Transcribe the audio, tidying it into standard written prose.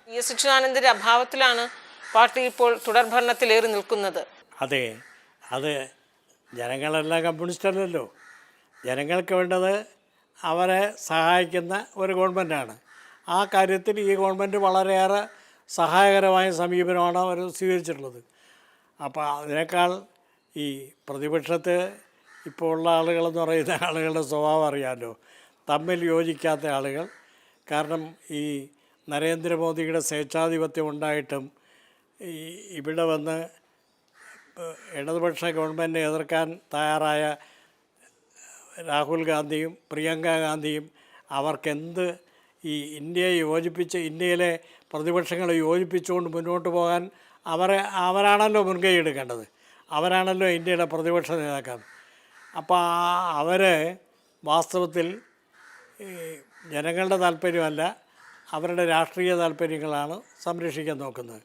S അച്യുതാനന്ദന്റെ അഭാവത്തിലാണ് party ഇപ്പോൾ തുടർഭരണത്തിലേറി നിൽക്കുന്നത്. അതെ, അത് ജനങ്ങളെല്ലാം കമ്മ്യൂണിസ്റ്റല്ലല്ലോ. ജനങ്ങൾക്ക് വേണ്ടത് അവരെ സഹായിക്കുന്ന ഒരു ഗവൺമെൻറ്റാണ്. ആ കാര്യത്തിൽ ഈ ഗവൺമെൻറ് വളരെയേറെ സഹായകരമായ സമീപനമാണ് അവർ സ്വീകരിച്ചിട്ടുള്ളത്. അപ്പോൾ അതിനേക്കാൾ ഈ പ്രതിപക്ഷത്ത് ഇപ്പോൾ ഉള്ള ആളുകളെന്ന് പറയുന്ന ആളുകളുടെ സ്വഭാവം അറിയാമല്ലോ, തമ്മിൽ യോജിക്കാത്ത ആളുകൾ. കാരണം ഈ നരേന്ദ്രമോദിയുടെ സ്വേച്ഛാധിപത്യം ഉണ്ടായിട്ടും ഈ ഇവിടെ വന്ന് ഇടതുപക്ഷ ഗവൺമെൻറ് എതിർക്കാൻ തയ്യാറായ രാഹുൽ ഗാന്ധിയും പ്രിയങ്ക ഗാന്ധിയും അവർക്കെന്ത് ഈ ഇന്ത്യയിലെ പ്രതിപക്ഷങ്ങളെ യോജിപ്പിച്ചുകൊണ്ട് മുന്നോട്ട് പോകാൻ അവരാണല്ലോ മുൻകൈ എടുക്കേണ്ടത്. അവരാണല്ലോ ഇന്ത്യയുടെ പ്രതിപക്ഷ നേതാക്കൾ. അപ്പോൾ അവർ വാസ്തവത്തിൽ ജനങ്ങളുടെ താല്പര്യമല്ല, അവരുടെ രാഷ്ട്രീയ താല്പര്യങ്ങളാണ് സംരക്ഷിക്കാൻ നോക്കുന്നത്.